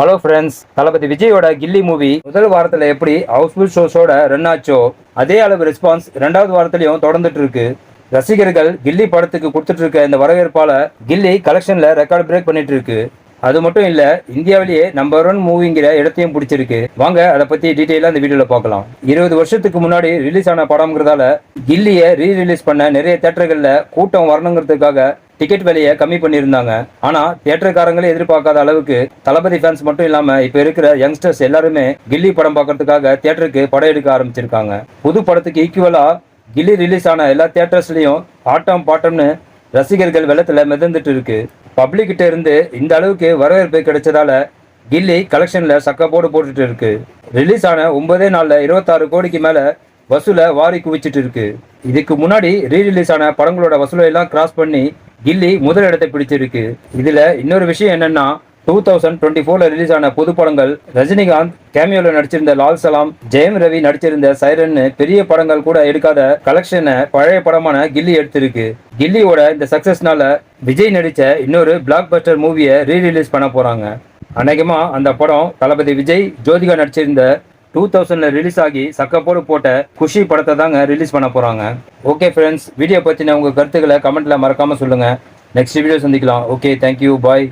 Hello friends, தளபதி விஜயோட கில்லி movie முதல் வாரத்தில் எப்படி ஹவுஸ்ஃபுல் ஷோஸோட ரன் ஆச்சோ அதே அளவு ரெஸ்பான்ஸ் ரெண்டாவது வாரத்திலையும் தொடர்ந்துட்டு இருக்கு. ரசிகர்கள் கில்லி படத்துக்கு கொடுத்துட்டு இருக்க இந்த வரவேற்பால கில்லி கலெக்ஷன்ல ரெக்கார்ட் பிரேக் பண்ணிட்டு இருக்கு. அது மட்டும் இல்ல, இந்தியாவிலேயே நம்பர் 1 மூவிங்கிற இடத்தையும் பிடிச்சிருக்கு. வாங்க அதை பத்தி டீட்டெயிலா இந்த வீடியோல பார்க்கலாம். 20 வருஷத்துக்கு முன்னாடி ரிலீஸ் ஆன படம்ங்கிறதால கில்லிய ரீரிலீஸ் பண்ண நிறைய தியேட்டர்கள்ல கூட்டம் வரணுங்கிறதுக்காக டிக்கெட் விலையை கம்மி பண்ணியிருந்தாங்க. ஆனா தியேட்டர்காரங்களே எதிர்பார்க்காத அளவுக்கு தளபதி ஃபேன்ஸ் மட்டும் இல்லாம இப்ப இருக்கிற யங்ஸ்டர்ஸ் எல்லாருமே கில்லி படம் பார்க்கறதுக்காக தியேட்டருக்கு படையெடுக்க ஆரம்பிச்சிருக்காங்க. புது படத்துக்கு ஈக்குவலா கில்லி ரிலீஸ் ஆன எல்லா தியேட்டர்ஸ்லயும் ஆட்டம் பாட்டம்னு ரசிகர்கள் வெள்ளத்துல மிதந்துட்டு இருக்கு. பப்ளிக் கிட்ட இருந்து இந்த அளவுக்கு வரவேற்பு கிடைச்சதால கில்லி கலெக்ஷன்ல சக்கப்போடு போட்டுட்டு இருக்கு. ரிலீஸ் ஆன 9 நாள்ல 26 கோடிக்கு மேல வசூலை வாரி குவிச்சிட்டு இருக்கு. இதுக்கு முன்னாடி ரீரிலீஸ் ஆன படங்களோட வசூலை எல்லாம் கிராஸ் பண்ணி கில்லி முதல் இடத்தை பிடிச்சிருக்கு. இதுல இன்னொரு விஷயம் என்னன்னா, 2024ல ரிலீஸ் ஆன புது படங்கள் ரஜினிகாந்த் கேமியோல நடிச்சிருந்த லால் சலாம், ஜெயம் ரவி நடிச்சிருந்த சைரன் பெரிய படங்கள் கூட எடுக்காத கலெக்ஷனை பழைய படமான கில்லி எடுத்திருக்கு. கில்லியோட இந்த சக்சஸ்னால விஜய் நடிச்ச இன்னொரு பிளாக் பஸ்டர் மூவியை ரீரிலீஸ் பண்ண போறாங்க. அநேகமா அந்த படம் தளபதி விஜய் ஜோதிகா நடிச்சிருந்த 2000ல ரிலீஸ் ஆகி சக்கப்போடு போட்ட குஷி படத்தை தாங்க ரிலீஸ் பண்ண போறாங்க. ஓகே ஃப்ரெண்ட்ஸ், வீடியோ பத்தின உங்க கருத்துக்களை கமெண்ட்ல மறக்காம சொல்லுங்க. நெக்ஸ்ட் வீடியோ சந்திக்கலாம். ஓகே, தேங்க்யூ, பாய்.